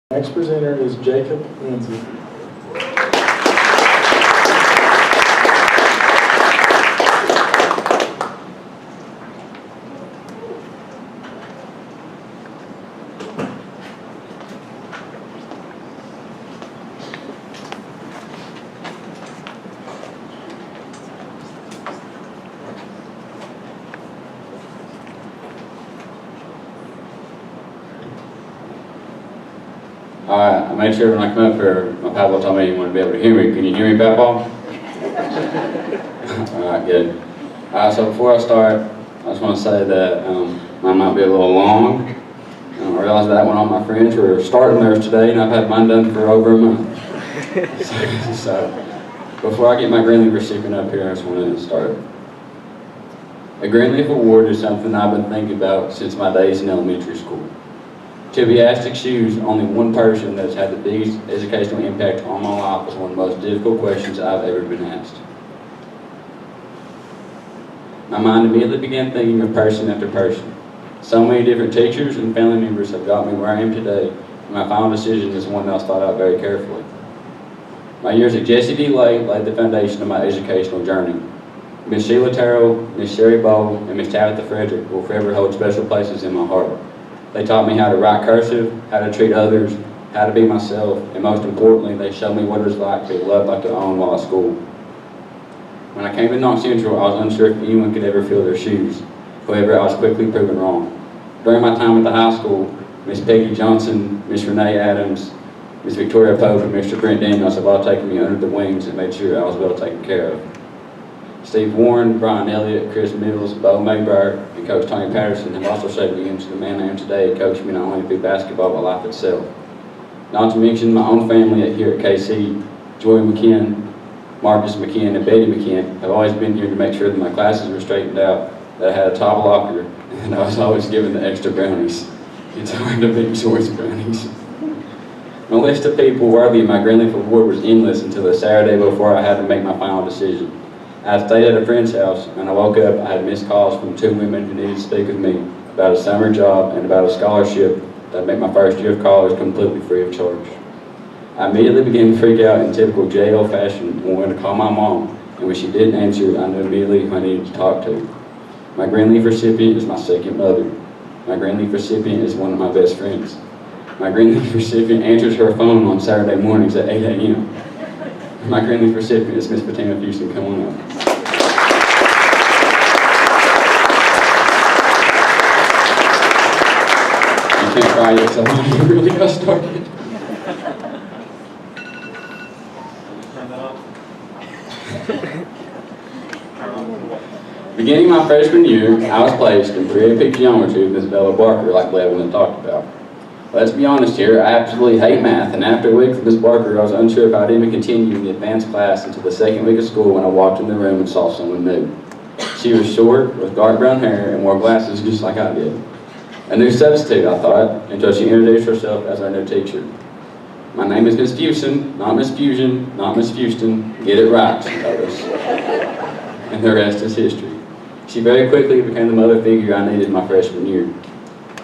Next presenter is Jacob Lindsay. Alright, I made sure when I come up here, my papa told me he wanted to be able to hear me. Can you hear me, Papa? Alright, good. Alright, so before I start, I just want to say that mine might be a little long. I realized that when all my friends were starting theirs today, and I've had mine done for over a month. So before I get my Green Leaf recipient up here, I just want to start. A Green Leaf Award is something I've been thinking about since my days in elementary school. To be asked to choose only one person that's had the biggest educational impact on my life was one of the most difficult questions I've ever been asked. My mind immediately began thinking of person after person. So many different teachers and family members have got me where I am today, and my final decision is one that was thought out very carefully. My years at Jesse D. Lay laid the foundation of my educational journey. Miss Sheila Terrell, Miss Sherry Bowl, and Miss Tabitha Frederick will forever hold special places in my heart. They taught me how to write cursive, how to treat others, how to be myself, and most importantly, they showed me what it was like to be loved like their own while at school. When I came to Knox Central, I was unsure if anyone could ever fill their shoes. However, I was quickly proven wrong. During my time at the high school, Miss Peggy Johnson, Miss Renee Adams, Miss Victoria Pope, and Mr. Brent Daniels have all taken me under the wings and made sure I was well taken care of. Steve Warren, Brian Elliott, Chris Mills, Bo Maybright, and Coach Tony Patterson have also shaped me into the man I am today, coaching me not only through basketball but life itself. Not to mention my own family here at KC, Joy McKinn, Marcus McKinn, and Betty McKinn have always been here to make sure that my classes were straightened out, that I had a top locker, and I was always given the extra brownies. It's hard to beat Joy's brownies. My list of people worthy of my Green Leaf Award was endless until the Saturday before I had to make my final decision. I stayed at a friend's house, and I woke up, I had missed calls from two women who needed to speak with me about a summer job and about a scholarship that made my first year of college completely free of charge. I immediately began to freak out in typical JL fashion and wanted to call my mom, and when she didn't answer, I knew immediately who I needed to talk to. My Green Leaf recipient is my second mother. My Green Leaf recipient is one of my best friends. My Green Leaf recipient answers her phone on Saturday mornings at 8 a.m. My Green Leaf recipient is Miss Patina Houston. Come on up. You can't cry yet, so I really got started. Beginning my freshman year, I was placed in pre-AP geometry with Ms. Bella Barker, like Levin had talked about. Let's be honest here, I absolutely hate math, and after a week with Ms. Barker, I was unsure if I'd even continue in the advanced class until the second week of school when I walked in the room and saw someone new. She was short, with dark brown hair, and wore glasses just like I did. A new substitute, I thought, until she introduced herself as our new teacher. My name is Miss Fusen, not Miss Fusion, not Miss Houston. Get it right, she told us. And the rest is history. She very quickly became the mother figure I needed my freshman year.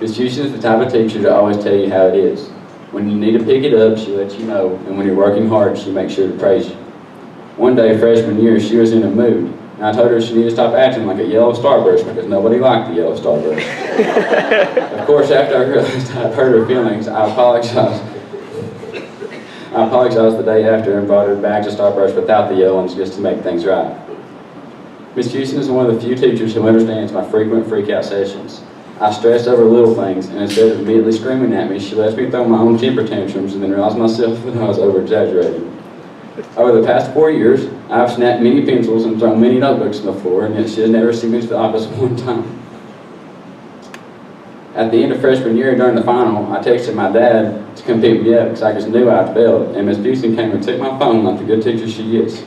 Miss Houston is the type of teacher to always tell you how it is. When you need to pick it up, she lets you know, and when you're working hard, she makes sure to praise you. One day, freshman year, she was in a mood, and I told her she needed to stop acting like a yellow starburst because nobody liked the yellow starburst. Of course, after I realized I'd hurt her feelings, I apologized. I apologized the day after and brought her back to starburst without the yellow ones just to make things right. Miss Houston is one of the few teachers who understands my frequent freak-out sessions. I stress over little things, and instead of immediately screaming at me, she lets me throw my own temper tantrums and then realize myself that I was over-exaggerating. Over the past 4 years, I've snapped many pencils and thrown many notebooks on the floor, and yet she has never seen me to the office one time. At the end of freshman year, during the final, I texted my dad to come pick me up because I just knew I'd failed, and Miss Busey came and took my phone like the good teacher she is.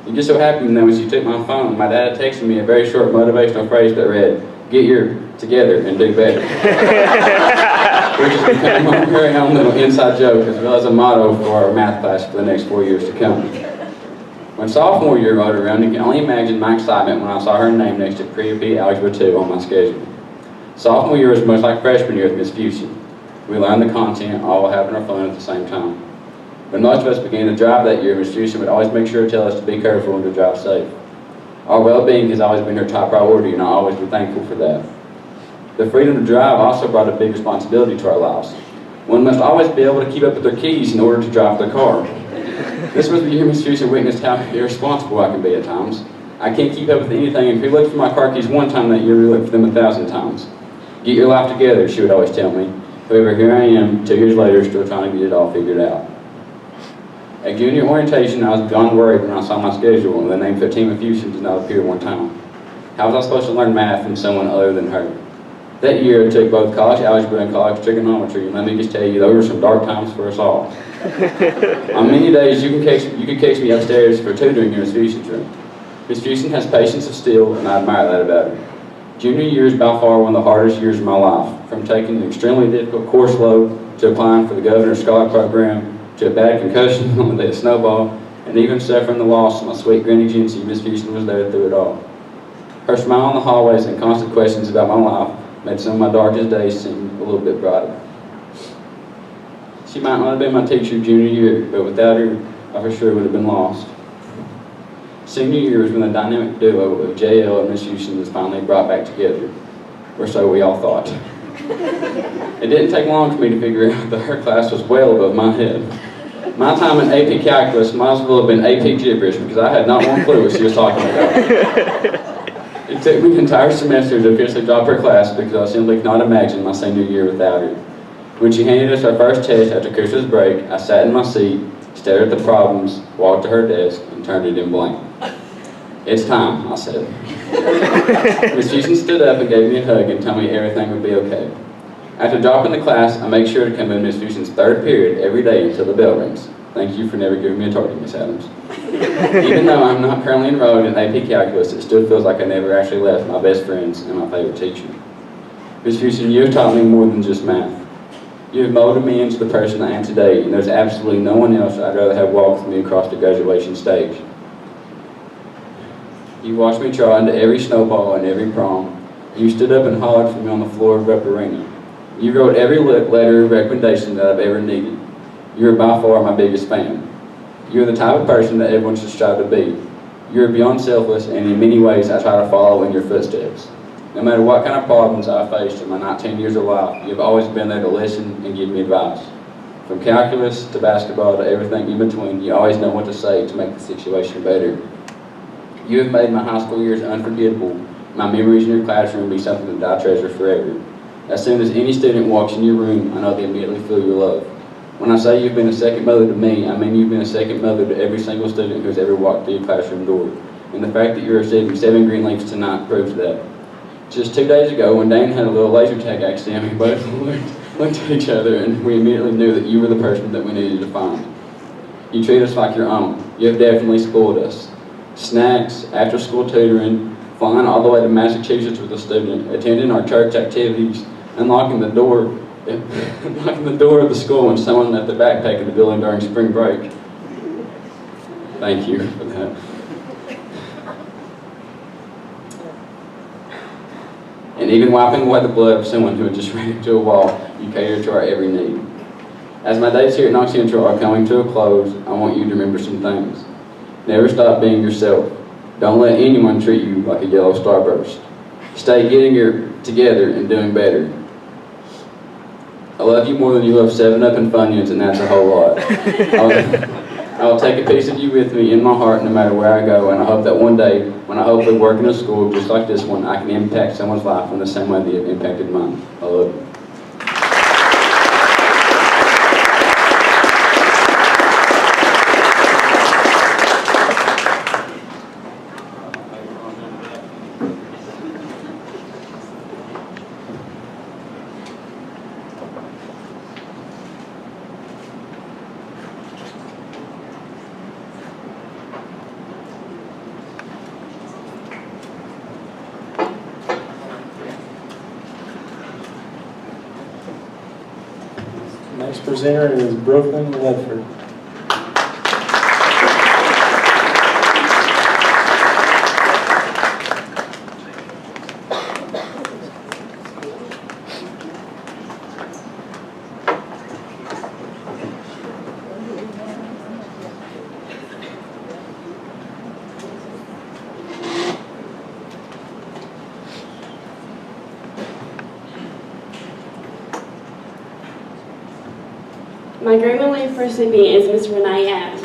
It just so happened that when she took my phone, my dad texted me a very short motivational phrase that read, "Get your together and do better." Which has become my very own little inside joke as well as a motto for our math class for the next 4 years to come. When sophomore year rolled around, you can only imagine my excitement when I saw her name next to Pre-AP Algebra 2 on my schedule. Sophomore year was much like freshman year with Miss Busey. We learned the content, all while having our fun at the same time. When most of us began to drive that year, Miss Busey would always make sure to tell us to be careful and to drive safe. Our well-being has always been her top priority, and I'll always be thankful for that. The freedom to drive also brought a big responsibility to our lives. One must always be able to keep up with their keys in order to drive their car. This was the year Miss Busey witnessed how irresponsible I can be at times. I can't keep up with anything, and if you look for my car keys one time that year, we look for them 1,000 times. Get your life together, she would always tell me. However, here I am, 2 years later, still trying to get it all figured out. At junior orientation, I was beyond worried when I saw my schedule and the name Fatima Fusion did not appear one time. How was I supposed to learn math from someone other than her? That year, I took both college algebra and college trigonometry, and let me just tell you, those were some dark times for us all. On many days, you could catch me upstairs for tutoring in Miss Busey's room. Miss Busey has patience of steel, and I admire that about her. Junior year is by far one of the hardest years of my life, from taking an extremely difficult course load, to applying for the Governor's Scholar Program, to a bad concussion on the day of snowball, and even suffering the loss of my sweet Granny Jency. Miss Busey was there through it all. Her smile in the hallways and constant questions about my life made some of my darkest days seem a little bit brighter. She might not have been my teacher junior year, but without her, I for sure would have been lost. Senior year was when the dynamic duo of JL and Miss Houston was finally brought back together, or so we all thought. It didn't take long for me to figure out that her class was well above my head. My time in AP Calculus might as well have been AP gibberish, because I had not one clue what she was talking about. It took me an entire semester to officially drop her class because I simply could not imagine my senior year without her. When she handed us our first test after Christmas break, I sat in my seat, stared at the problems, walked to her desk, and turned it in blank. "It's time," I said. Miss Houston stood up and gave me a hug and told me everything would be okay. After dropping the class, I make sure to come in Miss Houston's third period every day until the bell rings. Thank you for never giving me a target, Miss Adams. Even though I'm not currently enrolled in AP Calculus, it still feels like I never actually left my best friends and my favorite teacher. Miss Houston, you have taught me more than just math. You have molded me into the person I am today, and there's absolutely no one else I'd rather have walk with me across the graduation stage. You watched me try into every snowball and every prom. You stood up and hollered for me on the floor of Rupp Arena. You wrote every letter of recommendation that I've ever needed. You are by far my biggest fan. You are the type of person that everyone should strive to be. You are beyond selfless, and in many ways I try to follow in your footsteps. No matter what kind of problems I faced in my 19 years of life, you have always been there to listen and give me advice. From calculus to basketball to everything in between, you always know what to say to make the situation better. You have made my high school years unforgettable. My memories in your classroom be something that I treasure forever. As soon as any student walks in your room, I know they immediately feel your love. When I say you've been a second mother to me, I mean you've been a second mother to every single student who has ever walked through your classroom door. And the fact that you're receiving 7 Green Leafs tonight proves that. Just 2 days ago, when Dane had a little laser tag accident, we both looked at each other and we immediately knew that you were the person that we needed to find. You treat us like your own. You have definitely spoiled us. Snacks, after-school tutoring, flying all the way to Massachusetts with a student, attending our church activities, unlocking the door of the school when someone left their backpack in the building during spring break. Thank you for that. And even wiping away the blood of someone who had just ran into a wall, you cater to our every need. As my days here at Knox Central are coming to a close, I want you to remember some things. Never stop being yourself. Don't let anyone treat you like a yellow starburst. Stay getting together and doing better. I love you more than you love 7-Up and Funyuns, and that's a whole lot. I will take a piece of you with me in my heart no matter where I go, and I hope that one day, when I hopefully work in a school just like this one, I can impact someone's life in the same way that you've impacted mine. I love you. Next presenter is Brooklyn Ledford. My Green Leaf recipient is Miss Renee Adams.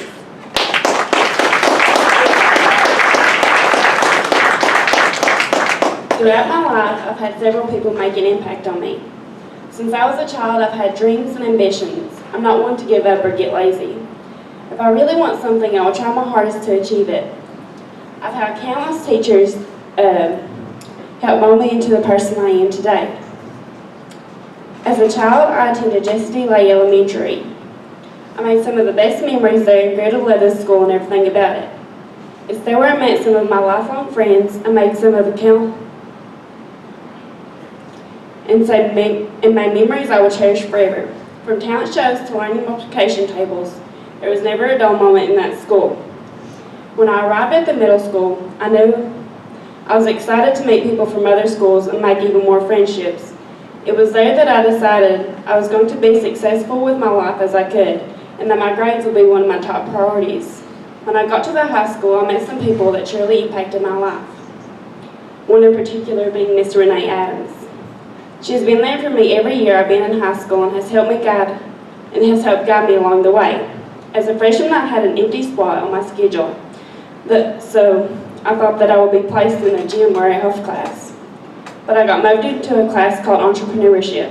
Throughout my life, I've had several people make an impact on me. Since I was a child, I've had dreams and ambitions. I'm not one to give up or get lazy. If I really want something, I will try my hardest to achieve it. I've had countless teachers help mold me into the person I am today. As a child, I attended Jesse D. Lay Elementary. I made some of the best memories there and grew to love this school and everything about it. It's there where I met some of my lifelong friends and made some of the my memories I will cherish forever. From talent shows to learning multiplication tables, there was never a dull moment in that school. When I arrived at the middle school, I knew I was excited to meet people from other schools and make even more friendships. It was there that I decided I was going to be successful with my life as I could, and that my grades would be one of my top priorities. When I got to the high school, I met some people that truly impacted my life. One in particular being Miss Renee Adams. She has been there for me every year I've been in high school and has helped guide me along the way. As a freshman, I had an empty spot on my schedule, so I thought that I would be placed in a gym or a health class. But I got moved into a class called entrepreneurship.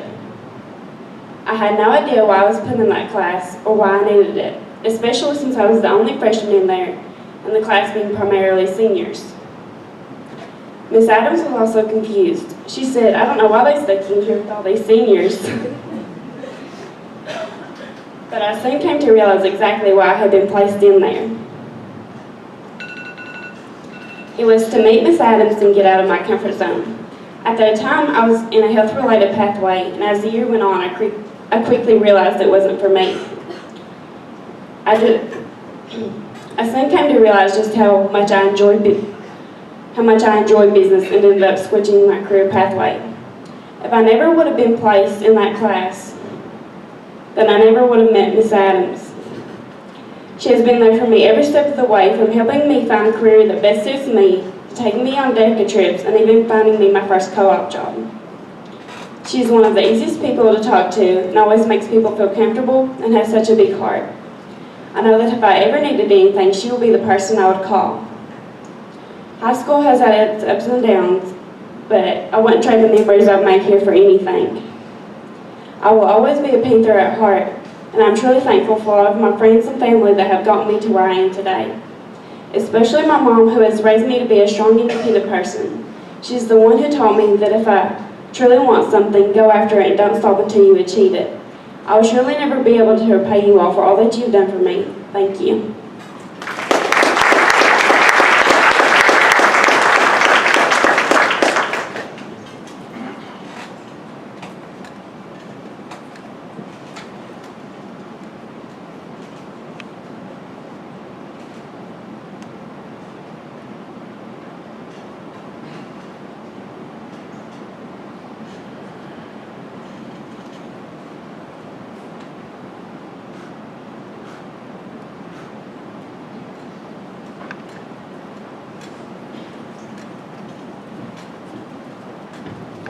I had no idea why I was put in that class or why I needed it, especially since I was the only freshman in there and the class being primarily seniors. Miss Adams was also confused. She said, "I don't know why they stuck you here with all these seniors." But I soon came to realize exactly why I had been placed in there. It was to meet Miss Adams and get out of my comfort zone. At that time, I was in a health-related pathway, and as the year went on, I quickly realized it wasn't for me. I soon came to realize just how much I enjoyed business and ended up switching my career pathway. If I never would have been placed in that class, then I never would have met Miss Adams. She has been there for me every step of the way, from helping me find a career that best suits me, to taking me on DECA trips, and even finding me my first co-op job. She is one of the easiest people to talk to and always makes people feel comfortable and has such a big heart. I know that if I ever needed anything, she will be the person I would call. High school has had its ups and downs, but I wouldn't trade the memories I've made here for anything. I will always be a Panther at heart, and I'm truly thankful for all of my friends and family that have gotten me to where I am today. Especially my mom, who has raised me to be a strong, independent person. She's the one who taught me that if I truly want something, go after it and don't stop until you achieve it. I will surely never be able to repay you all for all that you've done for me. Thank you.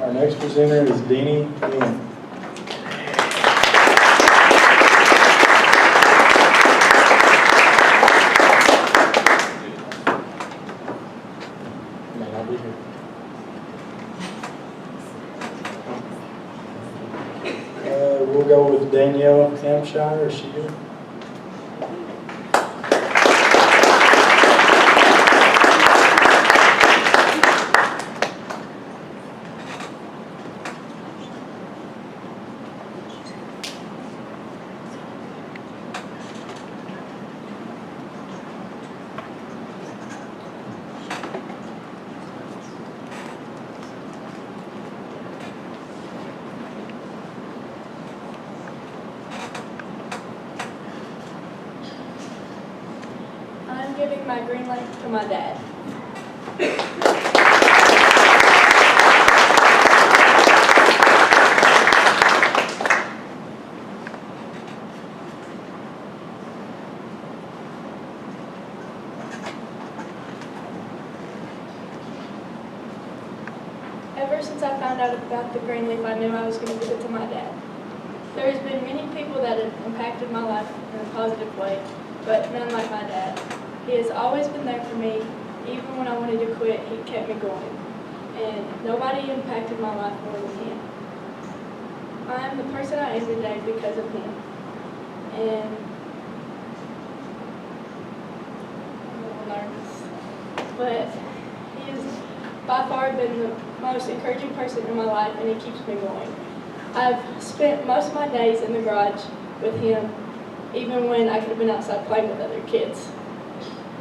Our next presenter is Deanie Lynn. May not be here. We'll go with Danielle Hampshire. Is she here? I'm giving my green light to my dad. Ever since I found out about the green leaf, I knew I was going to give it to my dad. There's been many people people that have impacted my life in a positive way, but none like my dad. He has always been there for me. Even when I wanted to quit, he kept me going. And nobody impacted my life more than him. I am the person I am today because of him. And I'm a little nervous. But he has by far been the most encouraging person in my life, and he keeps me going. I've spent most of my days in the garage with him, even when I could have been outside playing with other kids.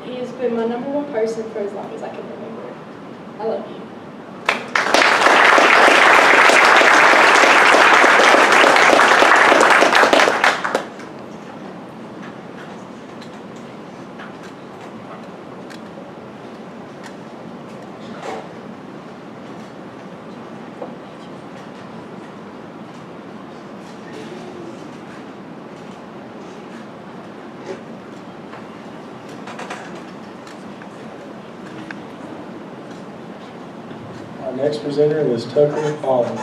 He has been my #1 person for as long as I can remember. I love you. Our next presenter is Tucker Holland.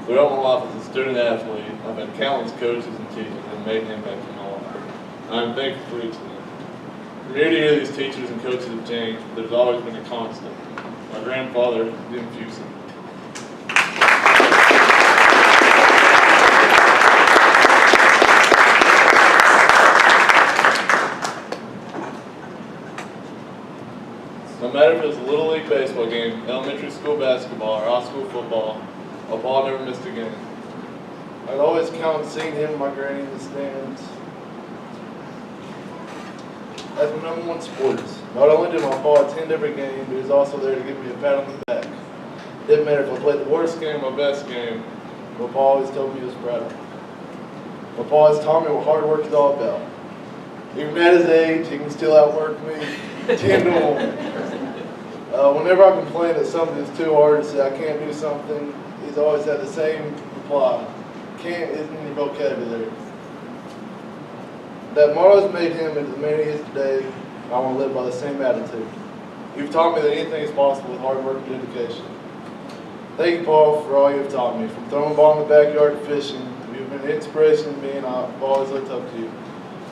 Throughout my life as a student athlete, I've had countless coaches and teachers that made an impact in my life. And I'm thankful for each of them. From year to year, these teachers and coaches have changed, but there's always been a constant. My grandfather, Jim Busey. No matter if it was a Little League baseball game, elementary school basketball, or high school football, my ball never missed a game. I'd always count on seeing him and my granny in the stands as my #1 supporters. Not only did my pa attend every game, but he was also there to give me a pat on the back. Didn't matter if I played the worst game or best game, my pa always told me he was proud of me. My pa always taught me what hard work is all about. Even at his age, he can still outwork me 10 to 1. Whenever I complain that something is too hard to say I can't do something, he's always had the same reply. Can't isn't in your vocabulary. That motto has made him into the man he is today. I want to live by the same attitude. You've taught me that anything is possible with hard work and dedication. Thank you, Paul, for all you've taught me. From throwing a ball in the backyard to fishing, you've been an inspiration to me, and I've always looked up to you.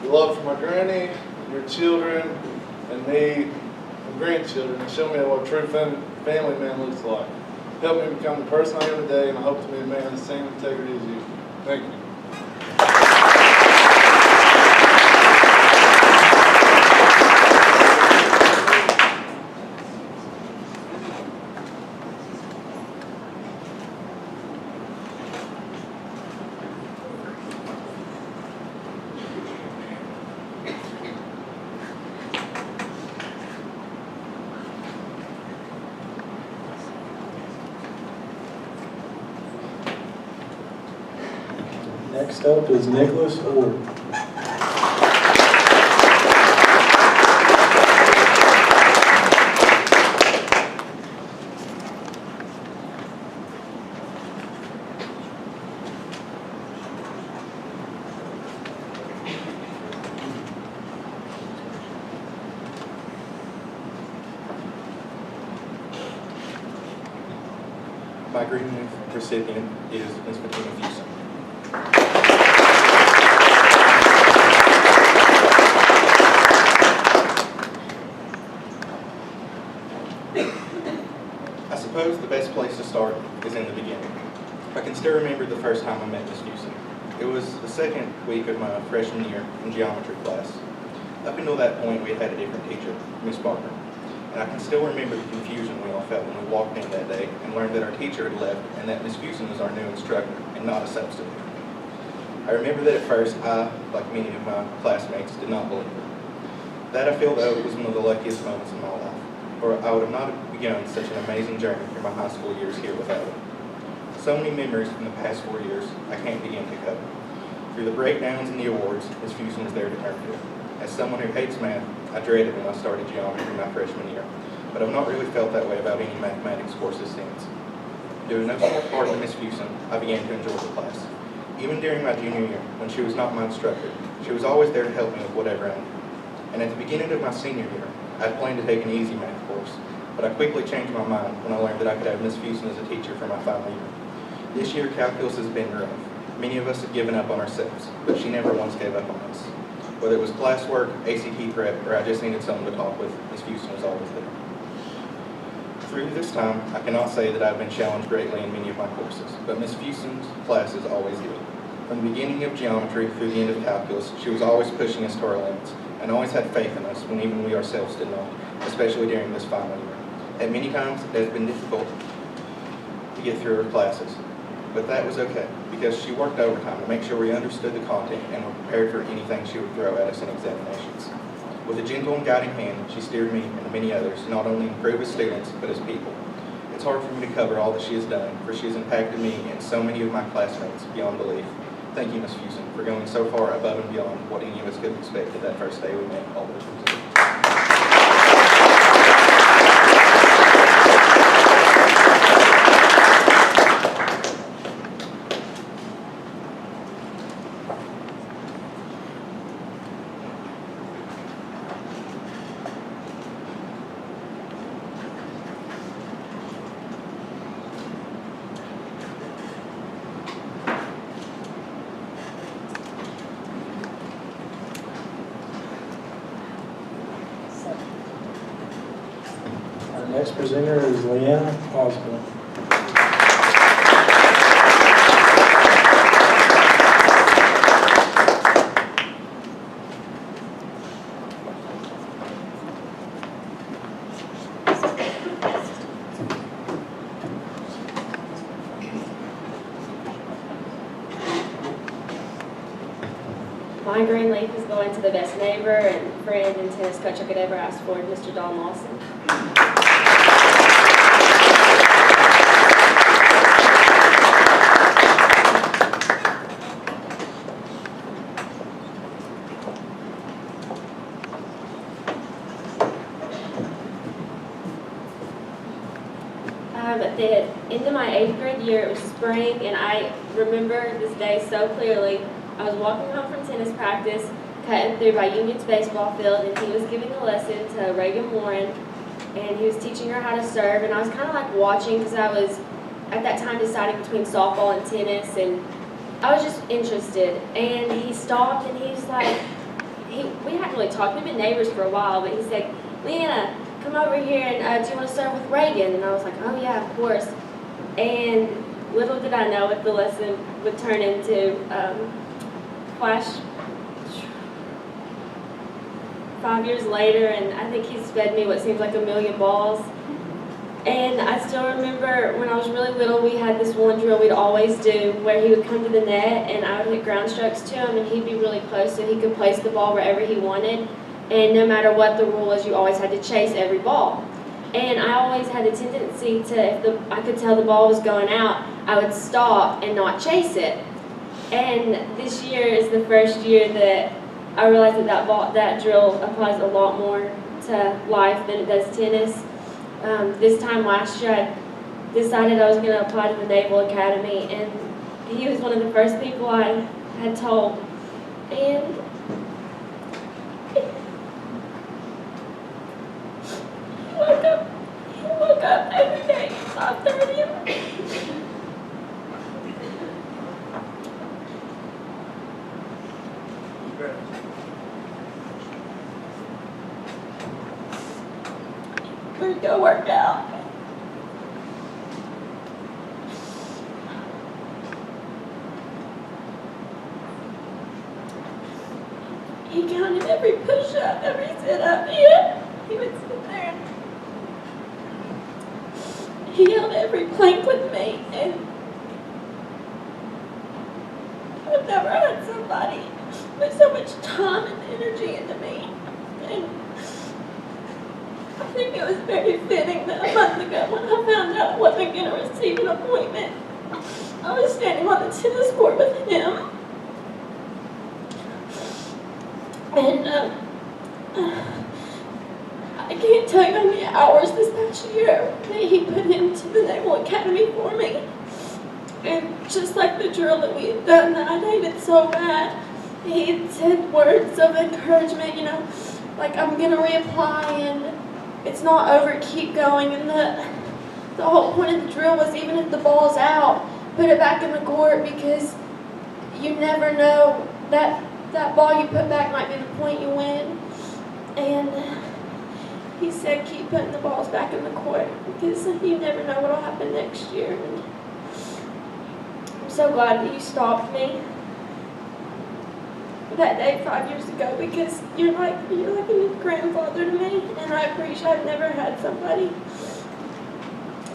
Your love for my granny, your children, and me, and grandchildren, and show me what a true family man looks like. Help me become the person I am today, and I hope to be a man of the same integrity as you. Thank you. Next up is Nicholas Orr. My Green Leaf recipient is Miss Busey. I suppose the best place to start is in the beginning. I can still remember the first time I met Miss Busey. It was the second week of my freshman year in geometry class. Up until that point, we had had a different teacher, Miss Barker. And I can still remember the confusion we all felt when we walked in that day and learned that our teacher had left and that Miss Busey was our new instructor and not a substitute. I remember that at first I, like many of my classmates, did not believe it. That I feel though was one of the luckiest moments in my life, for I would have not begun such an amazing journey through my high school years here without it. So many memories from the past 4 years I can't begin to cover. Through the breakdowns and the awards, Miss Busey was there to turn to. As someone who hates math, I dreaded when I started geometry my freshman year, but I've not really felt that way about any mathematics courses since. Doing no small part of Miss Busey, I began to enjoy the class. Even during my junior year, when she was not my instructor, she was always there to help me with whatever I needed. and at the beginning of my senior year, I had planned to take an easy math course, but I quickly changed my mind when I learned that I could have Miss Fuson as a teacher for my final year. This year, calculus has been rough. Many of us have given up on ourselves, but she never once gave up on us. Whether it was classwork, ACT prep, or I just needed someone to talk with, Miss Fuson was always there. Through this time, I cannot say that I've been challenged greatly in many of my courses, but Miss Fuson's classes always did. From the beginning of geometry through the end of calculus, she was always pushing us to our limits, and always had faith in us when even we ourselves did not, especially during this final year. At many times, it has been difficult to get through her classes, but that was okay, because she worked overtime to make sure we understood the content and were prepared for anything she would throw at us in examinations. With a gentle and guiding hand, she steered me and many others to not only improve as students, but as people. It's hard for me to cover all that she has done, for she has impacted me and so many of my classmates beyond belief. Thank you, Ms. Fuson, for going so far above and beyond what any of us could have expected that first day we met in college. Our next presenter is Leanna Osborne. My Green Leaf is going to the best neighbor and friend and tennis coach I could ever ask for, Mr. Don Lawson. At the end of my 8th grade year, it was spring, and I remember this day so clearly. I was walking home from tennis practice, cutting through by Union's baseball field, and he was giving a lesson to Reagan Warren, and he was teaching her how to serve, and I was kind of like watching because I was, at that time, deciding between softball and tennis, and I was just interested. And he stopped, and he's like, we hadn't really talked, we've been neighbors for a while, but he said, "Leanna, come over here, and do you want to serve with Reagan?" And I was like, "Oh yeah, of course." And little did I know what the lesson would turn into. Flash 5 years later, and I think he's fed me what seems like a million balls. And I still remember when I was really little, we had this one drill we'd always do where he would come to the net and I would hit ground strokes to him, and he'd be really close so he could place the ball wherever he wanted. And no matter what the rule was, you always had to chase every ball. And I always had a tendency to, if I could tell the ball was going out, I would stop and not chase it. And this year is the first year that I realized that drill applies a lot more to life than it does tennis. This time last year, I decided I was going to apply to the Naval Academy, and he was one of the first people I had told. And he woke up every day at 5:30. We'd go work out. He counted every push-up, every sit-up. He would sit there and he held every plank with me, and I've never had somebody put so much time and energy into me. And I think it was very fitting that a month ago when I found out I wasn't going to receive an appointment, I was standing on the tennis court with him. And I can't tell you how many hours this past year that he put into the Naval Academy for me. And just like the drill that we had done that I hated so bad, he had said words of encouragement, like I'm gonna reapply and it's not over, keep going. And the whole point of the drill was, even if the ball's out, put it back in the court, because you never know, that ball you put back might be the point you win. And he said keep putting the balls back in the court, because you never know what will happen next year. And I'm so glad that you stopped me that day 5 years ago, because you're like a grandfather to me, and I appreciate I've never had somebody,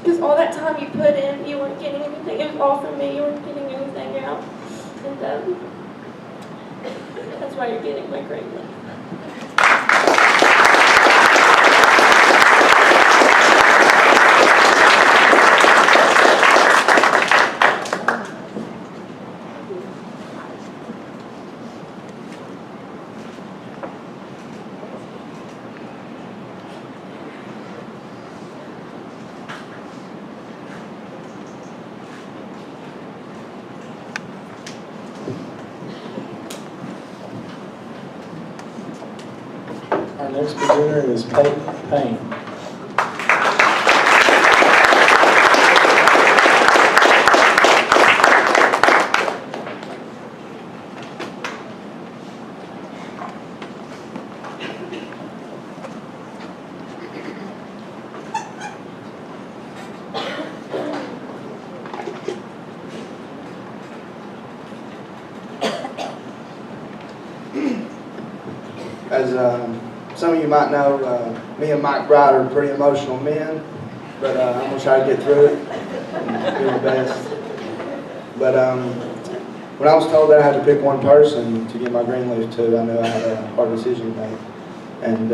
because all that time you put in, you weren't getting anything. It was all for me. You weren't getting anything out, and that's why you're getting my Green Leaf. Our next presenter is Peyton Payne. As some of you might know, me and Mike Bright are pretty emotional men, but I'm going to try to get through it and do my best. But when I was told that I had to pick one person to give my Green Leaf to, I knew I had a hard decision to make. And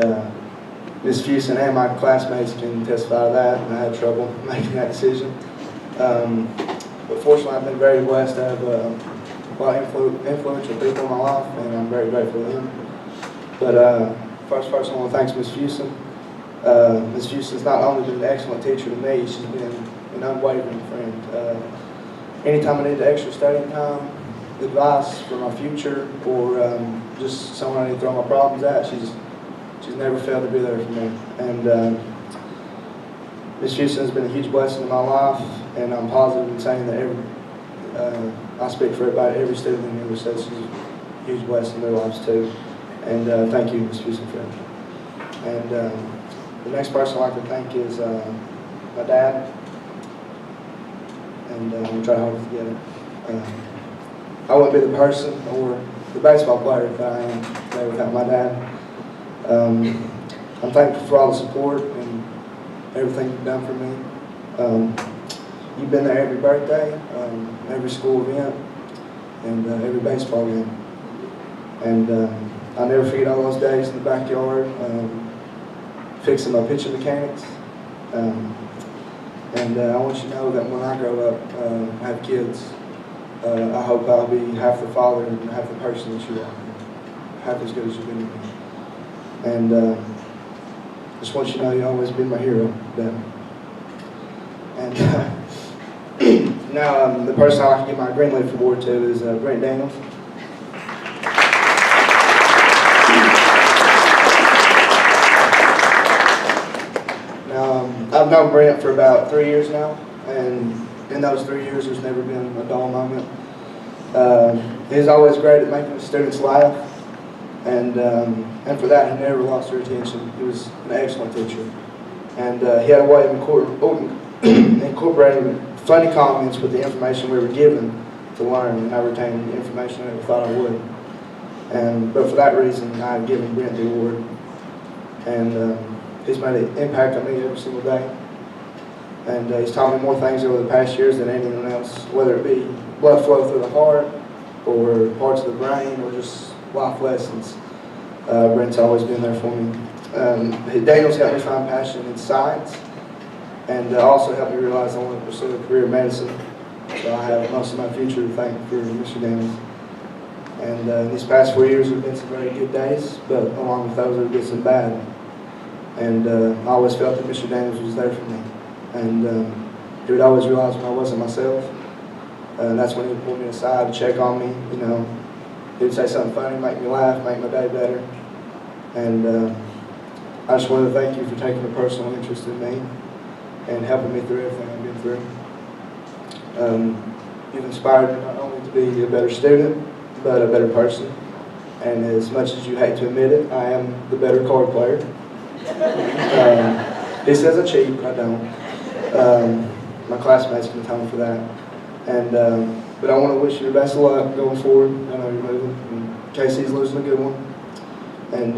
Miss Busey and my classmates can testify to that, and I had trouble making that decision. But fortunately, I've been very blessed to have a lot of influential people in my life, and I'm very grateful to them. But first, I want to thank Miss Busey. Miss Busey's not only been an excellent teacher to me, she's been an unwavering friend. Anytime I need the extra studying time, advice for my future, or just someone I need to throw my problems at, she's never failed to be there for me. And Miss Busey has been a huge blessing in my life, and I'm positive in saying that I speak for everybody, every student in here says she's a huge blessing in their lives too. And thank you, Miss Busey, for that. And the next person I'd like to thank is my dad. And I'm going to try hard to forget it. I wouldn't be the person or the baseball player that I am today without my dad. I'm thankful for all the support and everything you've done for me. You've been there every birthday, every school event, and every baseball game. And I'll never forget all those days in the backyard, fixing my pitching mechanics. And I want you to know that when I grow up, have kids, I hope I'll be half the father and half the person that you are, half as good as you've been to me. And just want you to know you've always been my hero, Ben. And now the person I'd like to give my Green Leaf Award to is Brent Daniels. I've known Brent for about 3 years now, and in those 3 years there's never been a dull moment. He's always great at making the students laugh, and for that he never lost their attention. He was an excellent teacher, and he had a way of incorporating funny comments with the information we were given to learn, and I retained the information I never thought I would. But for that reason, I've given Brent the award, and he's made an impact on me every single day. And he's taught me more things over the past years than anyone else, whether it be blood flow through the heart, or parts of the brain, or just life lessons. Brent's always been there for me. Daniel's helped me find passion in science, and also helped me realize I want to pursue a career in medicine. So I have most of my future to thank for Mr. Daniels. And these past 4 years have been some very good days, but along with those there have been some bad. And I always felt that Mr. Daniels was there for me. And he would always realize when I wasn't myself. And that's when he would pull me aside to check on me. You know, he would say something funny, make me laugh, make my day better. And I just wanted to thank you for taking a personal interest in me and helping me through everything I've been through. You've inspired me not only to be a better student, but a better person. And as much as you hate to admit it, I am the better card player. He says I cheat, but I don't. My classmates can tell me for that. And but I want to wish you the best of luck going forward. I know you're moving, and Casey's losing a good one. And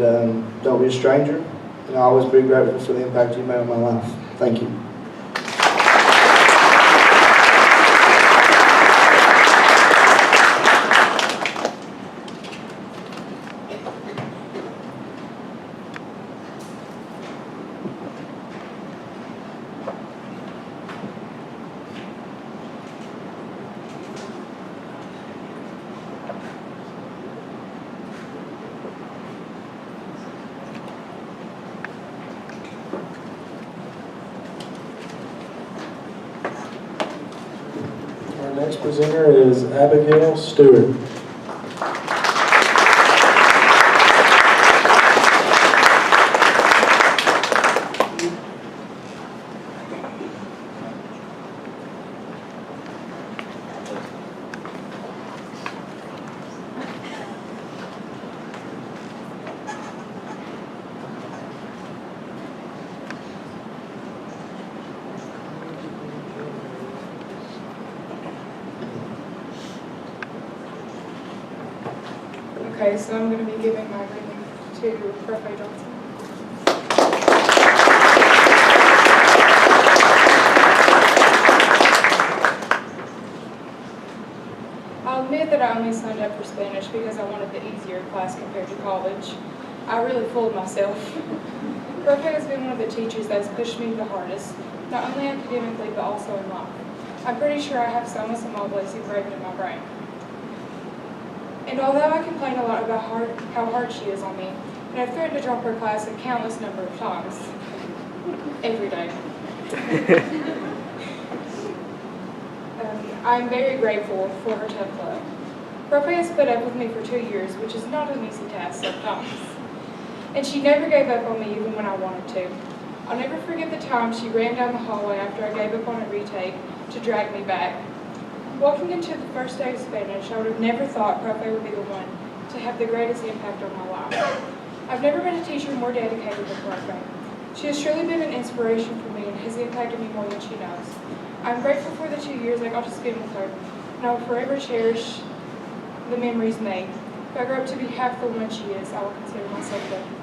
don't be a stranger. And I'll always be grateful for the impact you made on my life. Thank you. Our next presenter is Abigail Stewart. Okay, so I'm going to be giving my green leaf to Prof. Johnson. I'll admit that I only signed up for Spanish because I wanted the easier class compared to college. I really fooled myself. Prof has been one of the teachers that has pushed me the hardest, not only academically but also in life. I'm pretty sure I have some mobiles engraved in my brain. And although I complain a lot about how hard she is on me, and I've threatened to drop her class a countless number of times, every day. I'm very grateful for her tough love. Prof has put up with me for 2 years, which is not an easy task sometimes. And she never gave up on me even when I wanted to. I'll never forget the time she ran down the hallway after I gave up on a retake to drag me back. Walking into the first day of Spanish, I would have never thought Prof would be the one to have the greatest impact on my life. I've never been a teacher more dedicated than Prof. She has truly been an inspiration for me and has impacted me more than she knows. I'm grateful for the 2 years I got to spend with her, and I will forever cherish the memories made. If I grow up to be half the woman she is, I will consider myself lucky.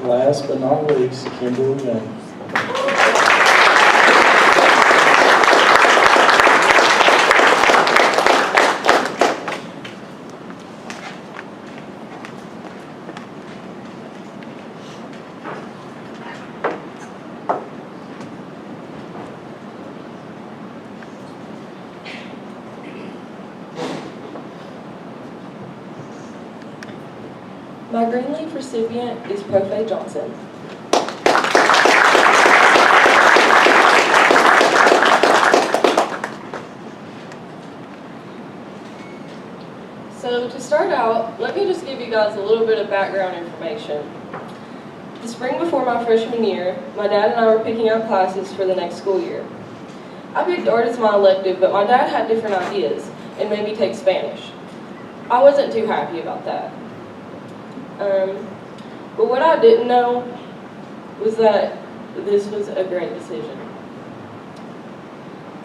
Last but not least, Kimberly Jones. My Green Leaf recipient is Prof. Johnson. So to start out, let me just give you guys a little bit of background information. The spring before my freshman year, my dad and I were picking out classes for the next school year. I picked art as my elective, but my dad had different ideas and made me take Spanish. I wasn't too happy about that. But what I didn't know was that this was a great decision.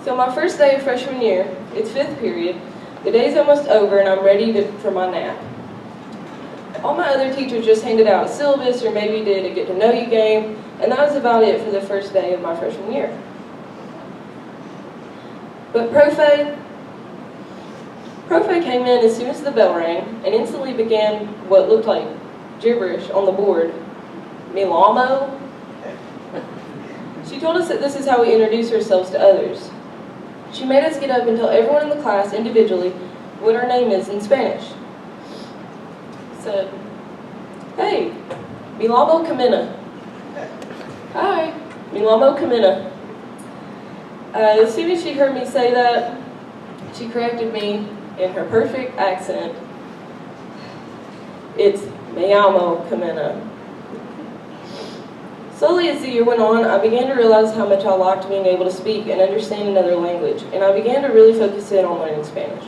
So my first day of freshman year, it's 5th period, the day's almost over and I'm ready for my nap. All my other teachers just handed out a syllabus or maybe did a get to know you game, and that was about it for the first day of my freshman year. But Prof, Profe came in as soon as the bell rang and instantly began what looked like gibberish on the board. Milamo? She told us that this is how we introduce ourselves to others. She made us get up and tell everyone in the class individually what our name is in Spanish. Said, "Hey, Milamo Camina." "Hi, Milamo Camina." As soon as she heard me say that, she corrected me in her perfect accent. "It's Me llamo Camina." Slowly as the year went on, I began to realize how much I liked being able to speak and understand another language, and I began to really focus in on learning Spanish.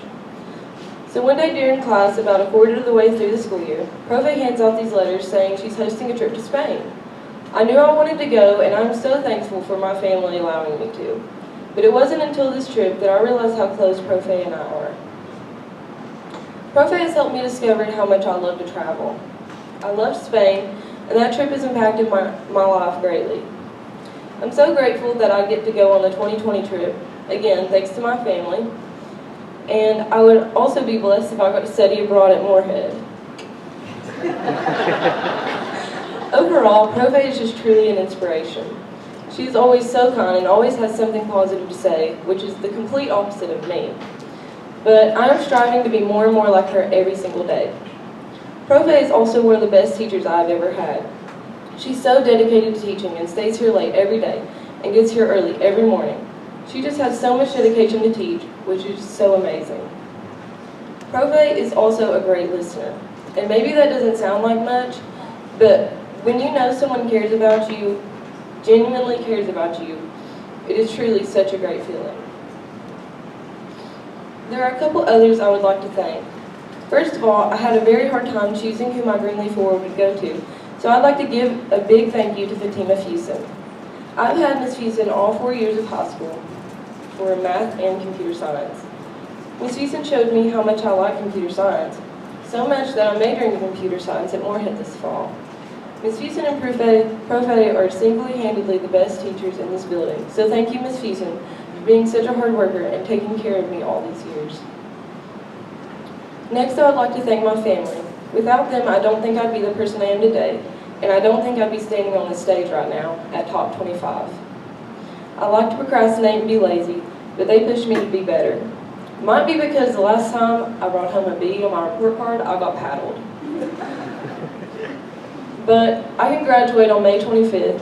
So one day during class, about a quarter of the way through the school year, Profe hands out these letters saying she's hosting a trip to Spain. I knew I wanted to go, and I'm so thankful for my family allowing me to. But it wasn't until this trip that I realized how close Profe and I are. Profe has helped me discover how much I love to travel. I love Spain, and that trip has impacted my life greatly. I'm so grateful that I get to go on the 2020 trip, again, thanks to my family, and I would also be blessed if I got to study abroad at Moorhead. Overall, Profe is just truly an inspiration. She's always so kind and always has something positive to say, which is the complete opposite of me. But I am striving to be more and more like her every single day. Profe is also one of the best teachers I've ever had. She's so dedicated to teaching and stays here late every day and gets here early every morning. She just has so much dedication to teach, which is so amazing. Profe is also a great listener. And maybe that doesn't sound like much, but when you know someone cares about you, genuinely cares about you, it is truly such a great feeling. There are a couple others I would like to thank. First of all, I had a very hard time choosing who my Green Leaf Award would go to, so I'd like to give a big thank you to Fatima Fusen. I've had Miss Fusen all 4 years of high school for math and computer science. Miss Fusen showed me how much I like computer science, so much that I'm majoring in computer science at Moorhead this fall. Miss Fusen and Profe are single-handedly the best teachers in this building, so thank you, Miss Fusen, for being such a hard worker and taking care of me all these years. Next, I would like to thank my family. Without them, I don't think I'd be the person I am today, and I don't think I'd be standing on this stage right now at Top 25. I like to procrastinate and be lazy, but they push me to be better. Might be because the last time I brought home a B on my report card, I got paddled. But I can graduate on May 25th,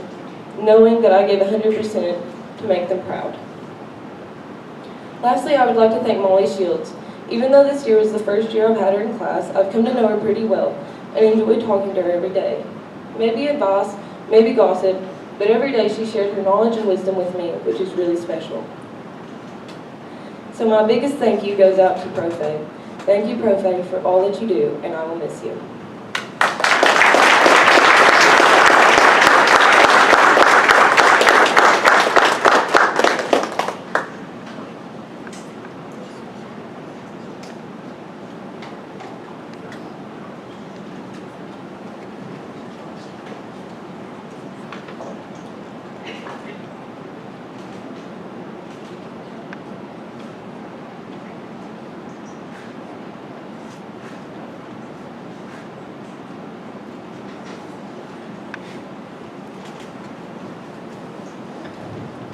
knowing that I gave 100% to make them proud. Lastly, I would like to thank Molly Shields. Even though this year was the first year I've had her in class, I've come to know her pretty well and enjoy talking to her every day. Maybe advice, maybe gossip, but every day she shared her knowledge and wisdom with me, which is really special. So my biggest thank you goes out to Profe. Thank you, Profe, for all that you do, and I will miss you.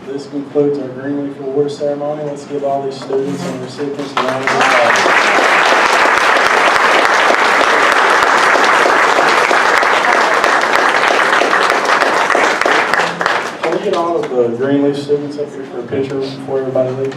This concludes our Green Leaf Awards ceremony. Let's give all these students and recipients a round of applause. Can we get all of the Green Leaf students up here for a picture before everybody leaves?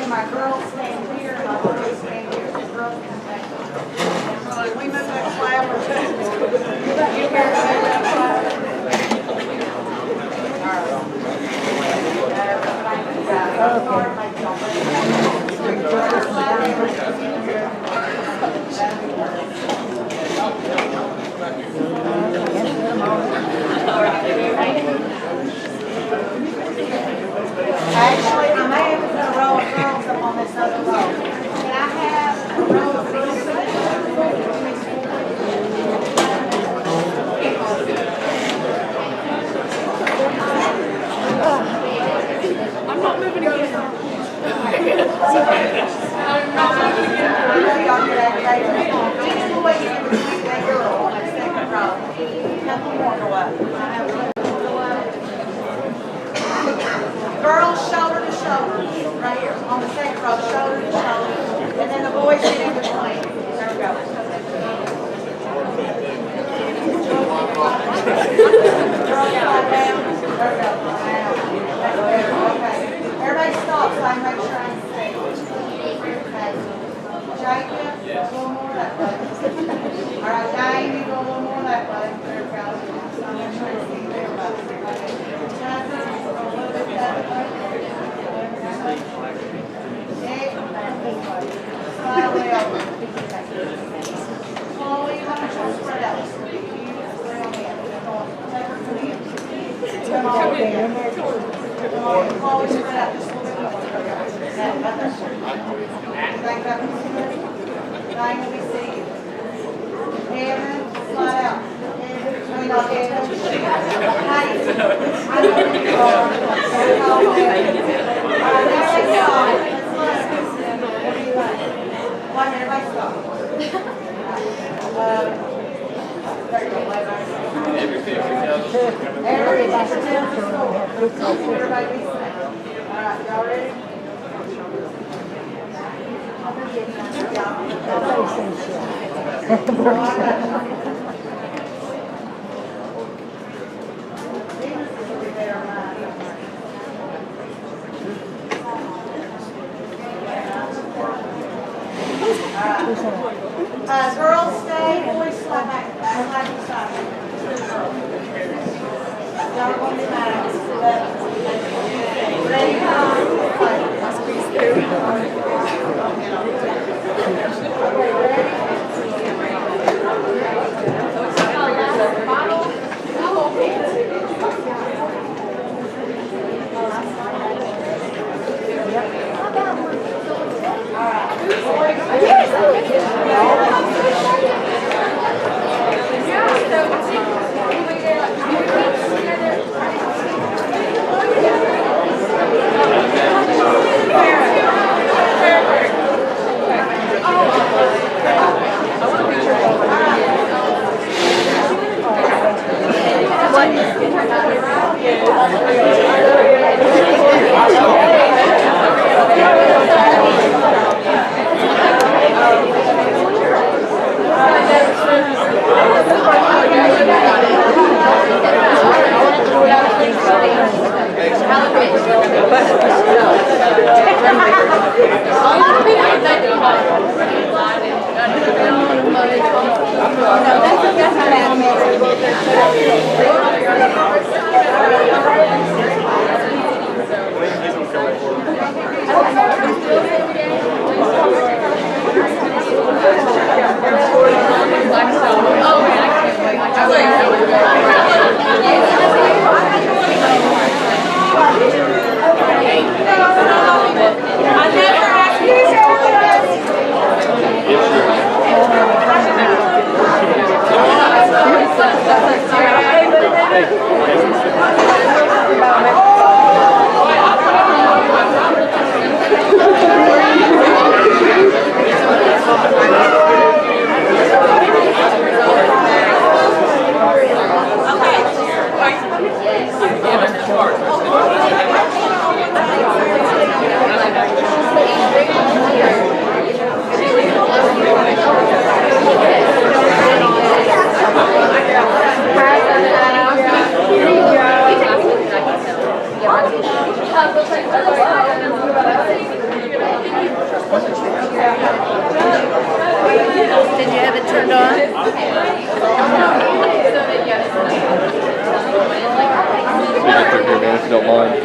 My girls stand here, and my boys stand here. The girls Can we move that slab or Actually, I may have to put a row of girls up on this other row. Can I have a row of girls? I'm not moving again. I know y'all get aggravated. Each boy is in between that girl on that second row. Couple more go up. I have one go up. Girls shoulder to shoulder, right here, on the second row, shoulder to shoulder. And then the boys get in between. There we go. Girls slide down. There we go. That's better. Okay. Everybody stop so I can make sure I can see. Okay. Jacob, a little more that way. All right, Diane, you go a little more that way. There we go. So I'm going to try to see everybody. Jacob, a little bit that way. Nick, slide away over. Chloe, you want to try to spread out. Take her to the end. Come on, in. Come on, Chloe, spread out just a little bit more. That there. Think that was good. Diane, we see you. Devin, slide out. I mean, not Devin. Heidi, I know where you are. All right, there they go. Let's look. What do you like? One minute, everybody stop. There you go, lay back. Everybody sit down to the floor. Everybody be safe. All right, y'all ready? Girls stay, boys slide back, slide to the side. Y'all won't be mad. Ready, Right quick here, man, if you don't mind.